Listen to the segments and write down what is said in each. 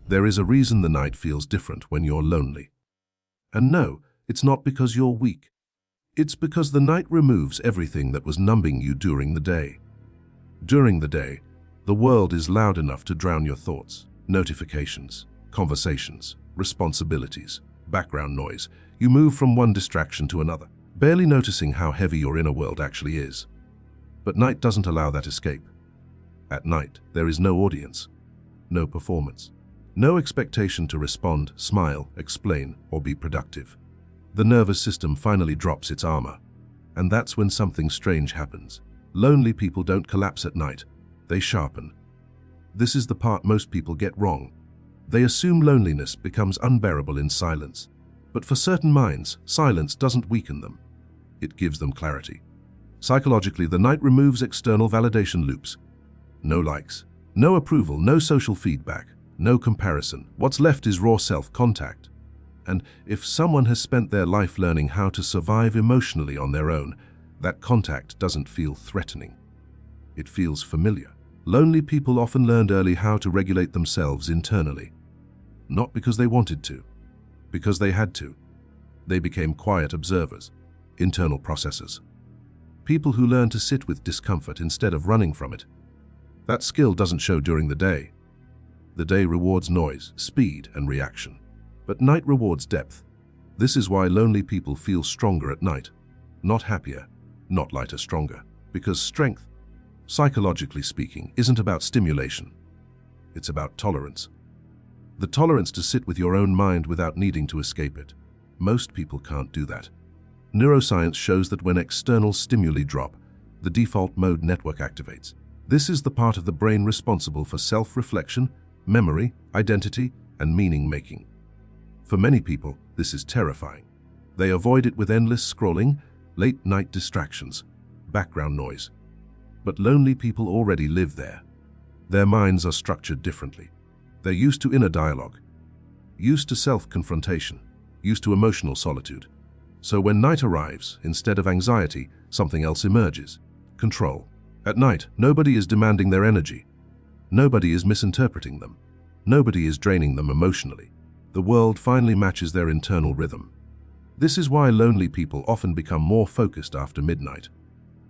There is a reason the night feels different when you're lonely. And no, it's not because you're weak. It's because the night removes everything that was numbing you during the day. During the day, the world is loud enough to drown your thoughts, notifications, conversations, responsibilities, background noise. You move from one distraction to another, barely noticing how heavy your inner world actually is. But night doesn't allow that escape. At night, there is no audience, no performance, no expectation to respond, smile, explain, or be productive. The nervous system finally drops its armor, and that's when something strange happens. Lonely people don't collapse at night, they sharpen. This is the part most people get wrong. They assume loneliness becomes unbearable in silence. But for certain minds, silence doesn't weaken them. It gives them clarity. Psychologically, the night removes external validation loops. No likes, no approval, no social feedback, no comparison. What's left is raw self-contact. And if someone has spent their life learning how to survive emotionally on their own, that contact doesn't feel threatening. It feels familiar. Lonely people often learned early how to regulate themselves internally. Not because they wanted to, because they had to. They became quiet observers, internal processors. People who learn to sit with discomfort instead of running from it. That skill doesn't show during the day. The day rewards noise, speed, and reaction. But night rewards depth. This is why lonely people feel stronger at night. Not happier, not lighter, stronger. Because strength, psychologically speaking, isn't about stimulation. It's about tolerance. The tolerance to sit with your own mind without needing to escape it. Most people can't do that. Neuroscience shows that when external stimuli drop, the default mode network activates. This is the part of the brain responsible for self-reflection, memory, identity, and meaning-making. For many people, this is terrifying. They avoid it with endless scrolling, late-night distractions, background noise. But lonely people already live there. Their minds are structured differently. They're used to inner dialogue, used to self-confrontation, used to emotional solitude. So when night arrives, instead of anxiety, something else emerges. Control. At night, nobody is demanding their energy. Nobody is misinterpreting them. Nobody is draining them emotionally. The world finally matches their internal rhythm. This is why lonely people often become more focused after midnight,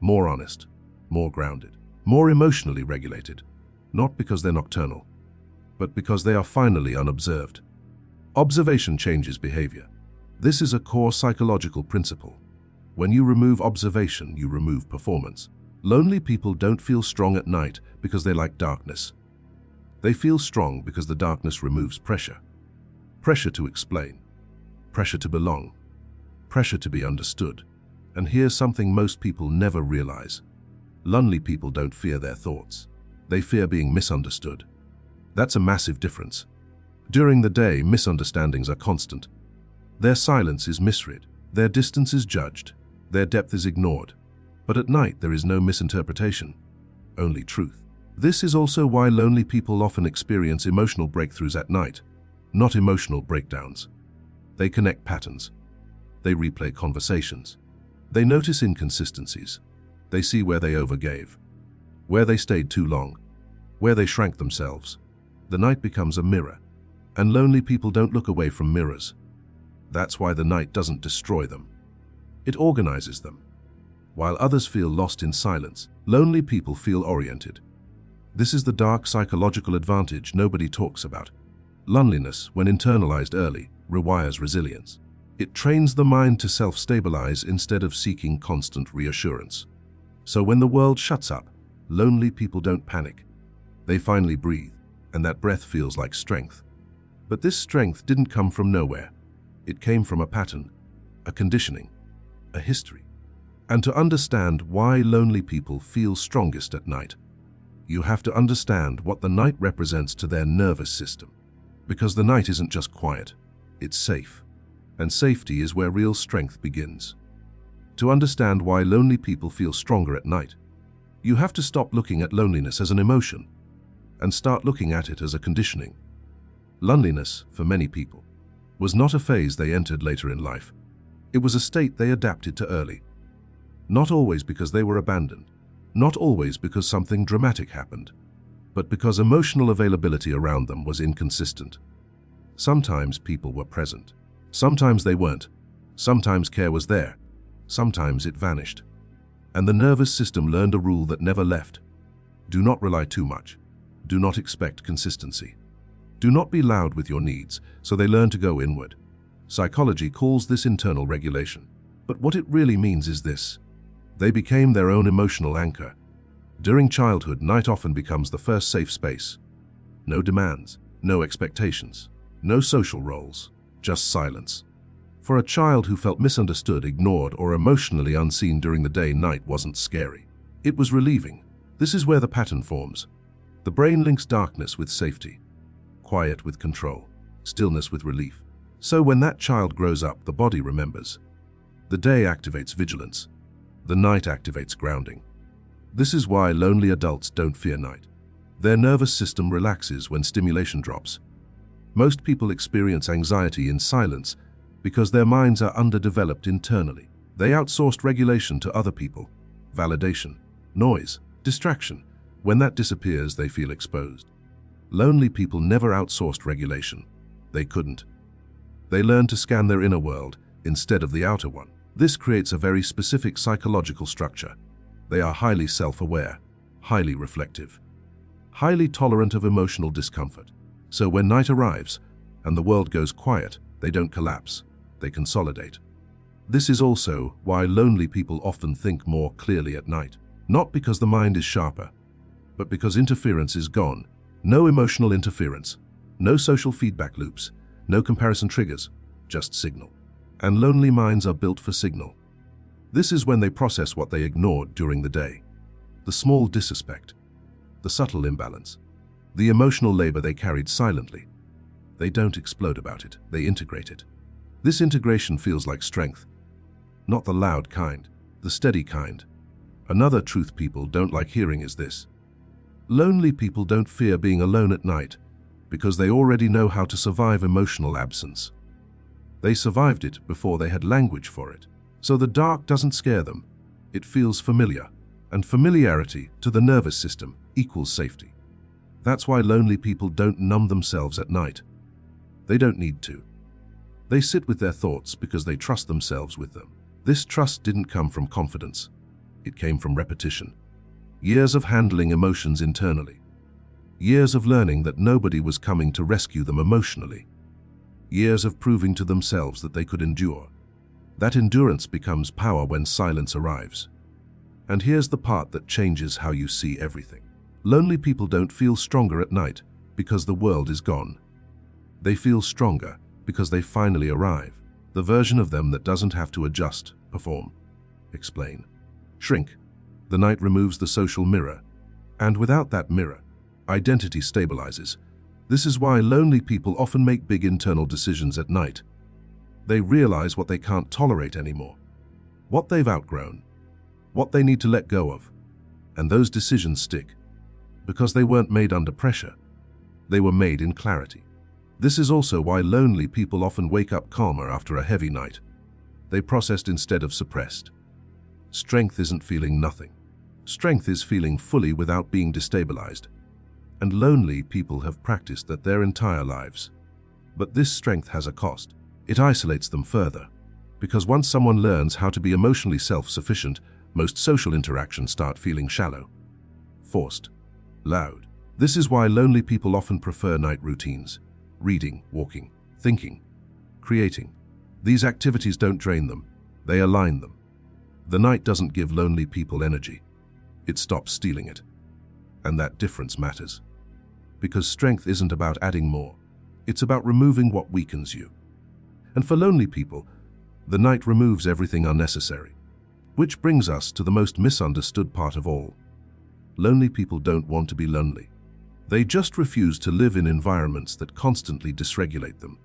more honest, more grounded, more emotionally regulated, not because they're nocturnal, but because they are finally unobserved. Observation changes behavior. This is a core psychological principle. When you remove observation, you remove performance. Lonely people don't feel strong at night because they like darkness. They feel strong because the darkness removes pressure. Pressure to explain. Pressure to belong. Pressure to be understood. And here's something most people never realize. Lonely people don't fear their thoughts. They fear being misunderstood. That's a massive difference. During the day, misunderstandings are constant. Their silence is misread. Their distance is judged. Their depth is ignored. But at night, there is no misinterpretation, only truth. This is also why lonely people often experience emotional breakthroughs at night, not emotional breakdowns. They connect patterns. They replay conversations. They notice inconsistencies. They see where they overgave, where they stayed too long, where they shrank themselves. The night becomes a mirror, and lonely people don't look away from mirrors. That's why the night doesn't destroy them. It organizes them. While others feel lost in silence, lonely people feel oriented. This is the dark psychological advantage nobody talks about. Loneliness, when internalized early, rewires resilience. It trains the mind to self-stabilize instead of seeking constant reassurance. So when the world shuts up, lonely people don't panic. They finally breathe, and that breath feels like strength. But this strength didn't come from nowhere. It came from a pattern, a conditioning, a history. And to understand why lonely people feel strongest at night, you have to understand what the night represents to their nervous system. Because the night isn't just quiet, it's safe. And safety is where real strength begins. To understand why lonely people feel stronger at night, you have to stop looking at loneliness as an emotion and start looking at it as a conditioning. Loneliness, for many people, was not a phase they entered later in life. It was a state they adapted to early. Not always because they were abandoned, not always because something dramatic happened, but because emotional availability around them was inconsistent. Sometimes people were present. Sometimes they weren't. Sometimes care was there. Sometimes it vanished. And the nervous system learned a rule that never left. Do not rely too much. Do not expect consistency. Do not be loud with your needs, so they learn to go inward. Psychology calls this internal regulation. But what it really means is this: they became their own emotional anchor. During childhood, night often becomes the first safe space. No demands, no expectations, no social roles, just silence. For a child who felt misunderstood, ignored, or emotionally unseen during the day, night wasn't scary. It was relieving. This is where the pattern forms. The brain links darkness with safety, quiet with control, stillness with relief. So when that child grows up, the body remembers. The day activates vigilance. The night activates grounding. This is why lonely adults don't fear night. Their nervous system relaxes when stimulation drops. Most people experience anxiety in silence because their minds are underdeveloped internally. They outsourced regulation to other people, validation, noise, distraction. When that disappears, they feel exposed. Lonely people never outsourced regulation. They couldn't. They learned to scan their inner world instead of the outer one. This creates a very specific psychological structure. They are highly self-aware, highly reflective, highly tolerant of emotional discomfort. So when night arrives and the world goes quiet, they don't collapse, they consolidate. This is also why lonely people often think more clearly at night. Not because the mind is sharper, but because interference is gone. No emotional interference, no social feedback loops, no comparison triggers, just signal. And lonely minds are built for signal. This is when they process what they ignored during the day. The small disrespect, the subtle imbalance, the emotional labor they carried silently. They don't explode about it, they integrate it. This integration feels like strength, not the loud kind, the steady kind. Another truth people don't like hearing is this: lonely people don't fear being alone at night because they already know how to survive emotional absence. They survived it before they had language for it. So the dark doesn't scare them. It feels familiar, and familiarity to the nervous system equals safety. That's why lonely people don't numb themselves at night. They don't need to. They sit with their thoughts because they trust themselves with them. This trust didn't come from confidence. It came from repetition. Years of handling emotions internally. Years of learning that nobody was coming to rescue them emotionally. Years of proving to themselves that they could endure. That endurance becomes power when silence arrives. And here's the part that changes how you see everything. Lonely people don't feel stronger at night because the world is gone. They feel stronger because they finally arrive. The version of them that doesn't have to adjust, perform, explain, shrink. The night removes the social mirror. And without that mirror, identity stabilizes. This is why lonely people often make big internal decisions at night. They realize what they can't tolerate anymore, what they've outgrown, what they need to let go of. And those decisions stick because they weren't made under pressure. They were made in clarity. This is also why lonely people often wake up calmer after a heavy night. They processed instead of suppressed. Strength isn't feeling nothing. Strength is feeling fully without being destabilized. And lonely people have practiced that their entire lives. But this strength has a cost. It isolates them further. Because once someone learns how to be emotionally self-sufficient, most social interactions start feeling shallow, forced, loud. This is why lonely people often prefer night routines. Reading, walking, thinking, creating. These activities don't drain them, they align them. The night doesn't give lonely people energy. It stops stealing it. And that difference matters. Because strength isn't about adding more. It's about removing what weakens you. And for lonely people, the night removes everything unnecessary. Which brings us to the most misunderstood part of all. Lonely people don't want to be lonely. They just refuse to live in environments that constantly dysregulate them.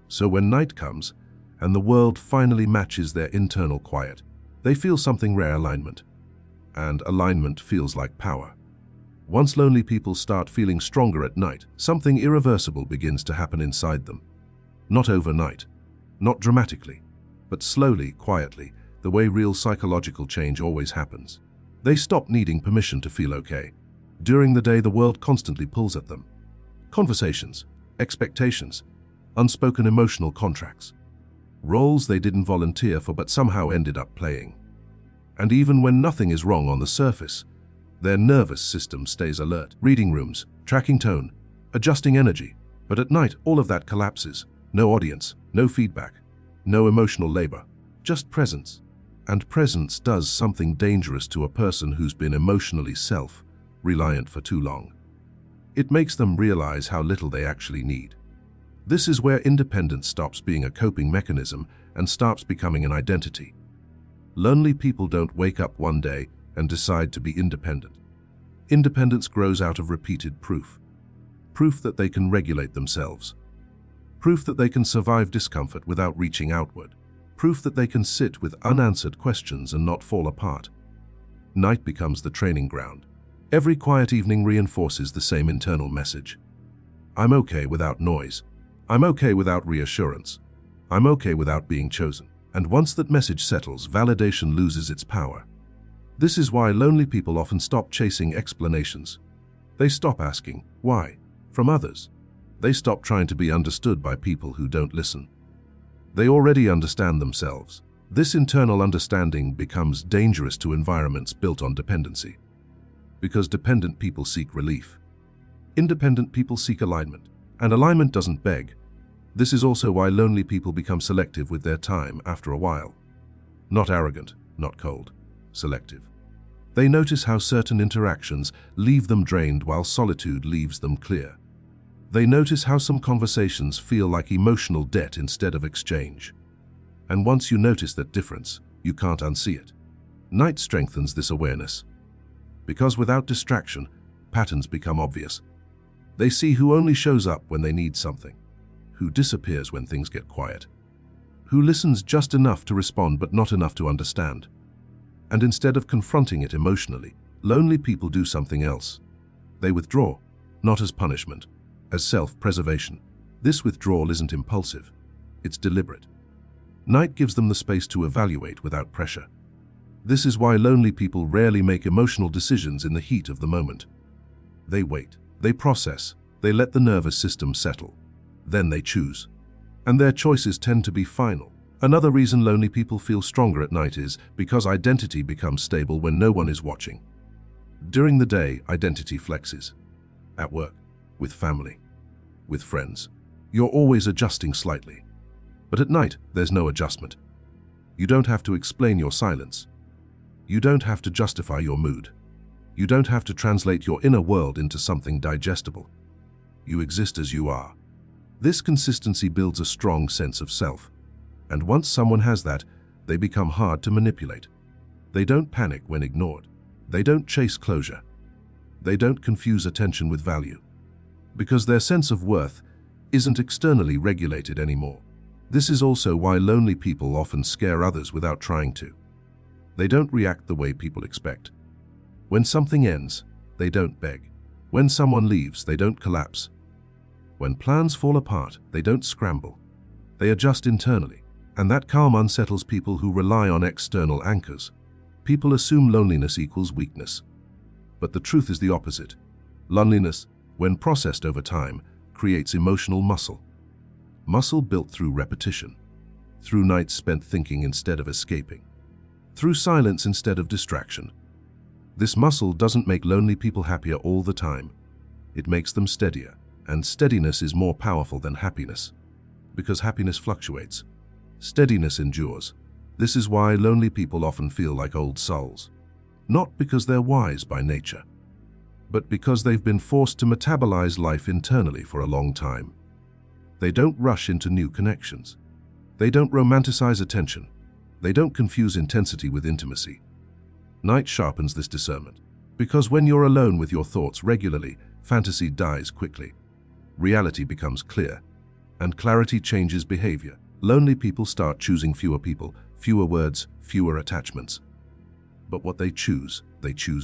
So when night comes, and the world finally matches their internal quiet, they feel something rare: alignment. And alignment feels like power. Once lonely people start feeling stronger at night, something irreversible begins to happen inside them. Not overnight, not dramatically, but slowly, quietly, the way real psychological change always happens. They stop needing permission to feel okay. During the day, the world constantly pulls at them. Conversations, expectations, unspoken emotional contracts. Roles they didn't volunteer for but somehow ended up playing. And even when nothing is wrong on the surface, their nervous system stays alert. Reading rooms, tracking tone, adjusting energy. But at night, all of that collapses. No audience, no feedback, no emotional labor, just presence. And presence does something dangerous to a person who's been emotionally self-reliant for too long. It makes them realize how little they actually need. This is where independence stops being a coping mechanism and starts becoming an identity. Lonely people don't wake up one day and decide to be independent. Independence grows out of repeated proof. Proof that they can regulate themselves. Proof that they can survive discomfort without reaching outward. Proof that they can sit with unanswered questions and not fall apart. Night becomes the training ground. Every quiet evening reinforces the same internal message. I'm okay without noise. I'm okay without reassurance. I'm okay without being chosen. And once that message settles, validation loses its power. This is why lonely people often stop chasing explanations. They stop asking, why, from others. They stop trying to be understood by people who don't listen. They already understand themselves. This internal understanding becomes dangerous to environments built on dependency. Because dependent people seek relief. Independent people seek alignment. And alignment doesn't beg. This is also why lonely people become selective with their time after a while. Not arrogant, not cold, selective. They notice how certain interactions leave them drained while solitude leaves them clear. They notice how some conversations feel like emotional debt instead of exchange. And once you notice that difference, you can't unsee it. Night strengthens this awareness. Because without distraction, patterns become obvious. They see who only shows up when they need something, who disappears when things get quiet, who listens just enough to respond but not enough to understand. And instead of confronting it emotionally, lonely people do something else. They withdraw, not as punishment, as self-preservation. This withdrawal isn't impulsive, it's deliberate. Night gives them the space to evaluate without pressure. This is why lonely people rarely make emotional decisions in the heat of the moment. They wait. They process, they let the nervous system settle. Then they choose. And their choices tend to be final. Another reason lonely people feel stronger at night is because identity becomes stable when no one is watching. During the day, identity flexes. At work, with family, with friends. You're always adjusting slightly. But at night, there's no adjustment. You don't have to explain your silence. You don't have to justify your mood. You don't have to translate your inner world into something digestible. You exist as you are. This consistency builds a strong sense of self. And once someone has that, they become hard to manipulate. They don't panic when ignored. They don't chase closure. They don't confuse attention with value. Because their sense of worth isn't externally regulated anymore. This is also why lonely people often scare others without trying to. They don't react the way people expect. When something ends, they don't beg. When someone leaves, they don't collapse. When plans fall apart, they don't scramble. They adjust internally, and that calm unsettles people who rely on external anchors. People assume loneliness equals weakness. But the truth is the opposite. Loneliness, when processed over time, creates emotional muscle. Muscle built through repetition, through nights spent thinking instead of escaping, through silence instead of distraction. This muscle doesn't make lonely people happier all the time. It makes them steadier, and steadiness is more powerful than happiness. Because happiness fluctuates, steadiness endures. This is why lonely people often feel like old souls. Not because they're wise by nature, but because they've been forced to metabolize life internally for a long time. They don't rush into new connections. They don't romanticize attention. They don't confuse intensity with intimacy. Night sharpens this discernment. Because when you're alone with your thoughts regularly, fantasy dies quickly. Reality becomes clear, and clarity changes behavior. Lonely people start choosing fewer people, fewer words, fewer attachments. But what they choose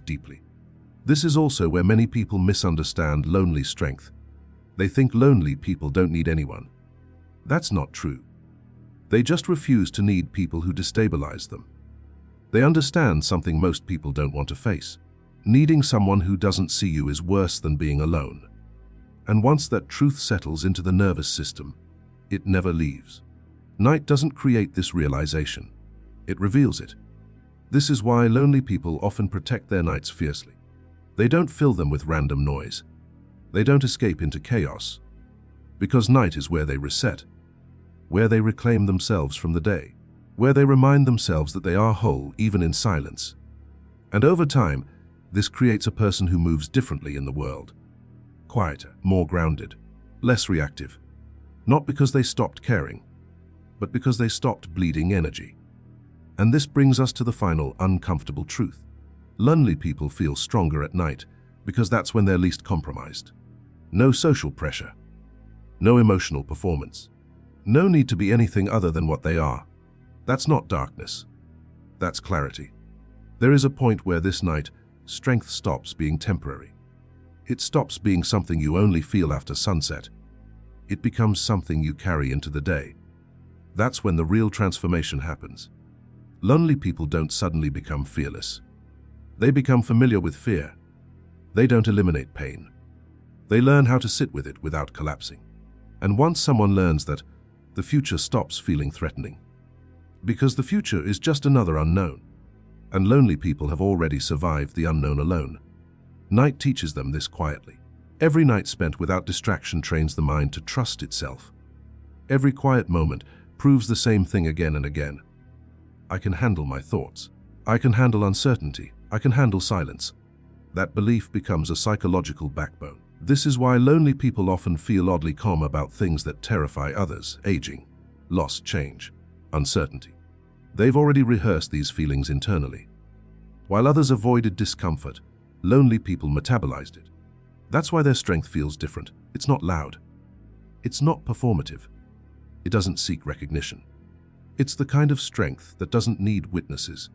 deeply. This is also where many people misunderstand lonely strength. They think lonely people don't need anyone. That's not true. They just refuse to need people who destabilize them. They understand something most people don't want to face. Needing someone who doesn't see you is worse than being alone. And once that truth settles into the nervous system, it never leaves. Night doesn't create this realization. It reveals it. This is why lonely people often protect their nights fiercely. They don't fill them with random noise. They don't escape into chaos. Because night is where they reset, where they reclaim themselves from the day, where they remind themselves that they are whole even in silence. And over time, this creates a person who moves differently in the world. Quieter, more grounded, less reactive. Not because they stopped caring, but because they stopped bleeding energy. And this brings us to the final uncomfortable truth. Lonely people feel stronger at night because that's when they're least compromised. No social pressure. No emotional performance. No need to be anything other than what they are. That's not darkness. That's clarity. There is a point where this night, strength stops being temporary. It stops being something you only feel after sunset. It becomes something you carry into the day. That's when the real transformation happens. Lonely people don't suddenly become fearless. They become familiar with fear. They don't eliminate pain. They learn how to sit with it without collapsing. And once someone learns that, the future stops feeling threatening. Because the future is just another unknown. And lonely people have already survived the unknown alone. Night teaches them this quietly. Every night spent without distraction trains the mind to trust itself. Every quiet moment proves the same thing again and again. I can handle my thoughts. I can handle uncertainty. I can handle silence. That belief becomes a psychological backbone. This is why lonely people often feel oddly calm about things that terrify others: aging, loss, change, uncertainty. They've already rehearsed these feelings internally. While others avoided discomfort, lonely people metabolized it. That's why their strength feels different. It's not loud. It's not performative. It doesn't seek recognition. It's the kind of strength that doesn't need witnesses.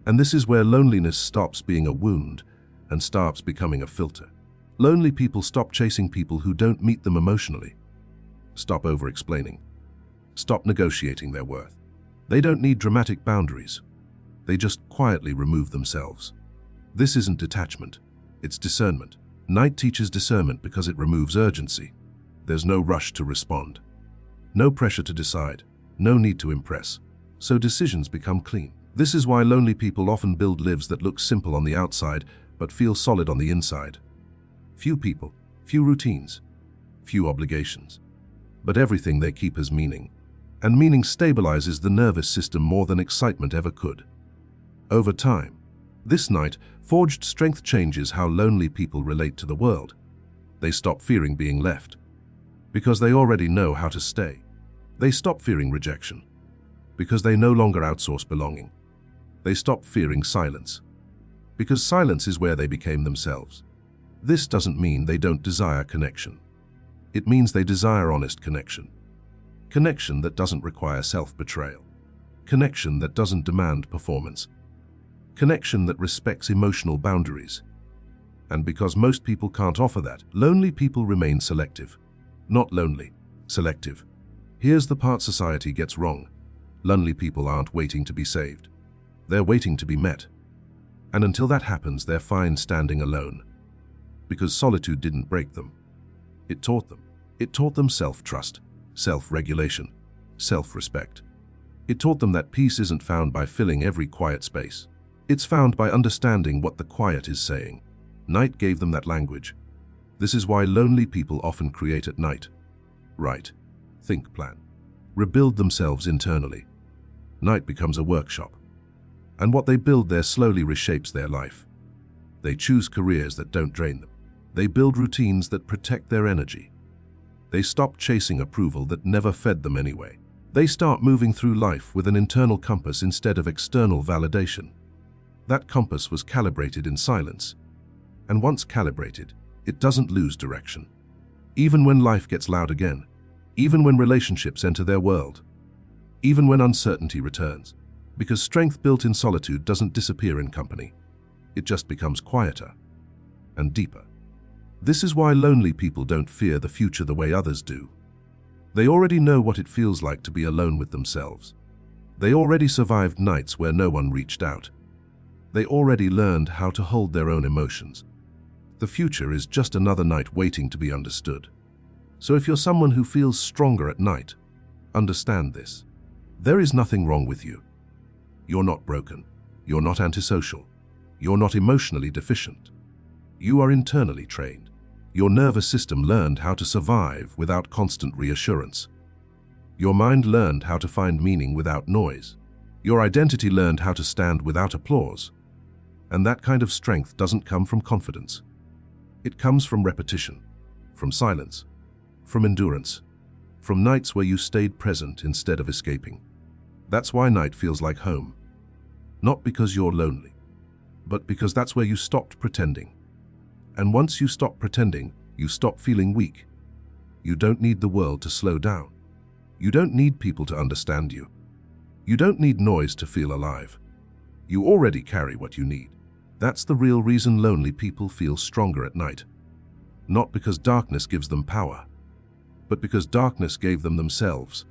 And this is where loneliness stops being a wound and starts becoming a filter. Lonely people stop chasing people who don't meet them emotionally. Stop over-explaining. Stop negotiating their worth. They don't need dramatic boundaries. They just quietly remove themselves. This isn't detachment. It's discernment. Night teaches discernment because it removes urgency. There's no rush to respond. No pressure to decide. No need to impress. So decisions become clean. This is why lonely people often build lives that look simple on the outside but feel solid on the inside. Few people, few routines, few obligations. But everything they keep has meaning. And meaning stabilizes the nervous system more than excitement ever could. Over time, this night, forged strength changes how lonely people relate to the world. They stop fearing being left, because they already know how to stay. They stop fearing rejection, because they no longer outsource belonging. They stop fearing silence, because silence is where they became themselves. This doesn't mean they don't desire connection. It means they desire honest connection. Connection that doesn't require self-betrayal. Connection that doesn't demand performance. Connection that respects emotional boundaries. And because most people can't offer that, lonely people remain selective. Not lonely, selective. Here's the part society gets wrong. Lonely people aren't waiting to be saved. They're waiting to be met. And until that happens, they're fine standing alone. Because solitude didn't break them. It taught them. It taught them self-trust, self-regulation, self-respect. It taught them that peace isn't found by filling every quiet space. It's found by understanding what the quiet is saying. Night gave them that language. This is why lonely people often create at night. Write, think, plan, rebuild themselves internally. Night becomes a workshop. And what they build there slowly reshapes their life. They choose careers that don't drain them. They build routines that protect their energy. They stop chasing approval that never fed them anyway. They start moving through life with an internal compass instead of external validation. That compass was calibrated in silence. And once calibrated, it doesn't lose direction. Even when life gets loud again, even when relationships enter their world, even when uncertainty returns. Because strength built in solitude doesn't disappear in company. It just becomes quieter and deeper. This is why lonely people don't fear the future the way others do. They already know what it feels like to be alone with themselves. They already survived nights where no one reached out. They already learned how to hold their own emotions. The future is just another night waiting to be understood. So if you're someone who feels stronger at night, understand this. There is nothing wrong with you. You're not broken. You're not antisocial. You're not emotionally deficient. You are internally trained. Your nervous system learned how to survive without constant reassurance. Your mind learned how to find meaning without noise. Your identity learned how to stand without applause. And that kind of strength doesn't come from confidence. It comes from repetition, from silence, from endurance, from nights where you stayed present instead of escaping. That's why night feels like home. Not because you're lonely, but because that's where you stopped pretending. And once you stop pretending, you stop feeling weak. You don't need the world to slow down. You don't need people to understand you. You don't need noise to feel alive. You already carry what you need. That's the real reason lonely people feel stronger at night. Not because darkness gives them power, but because darkness gave them themselves.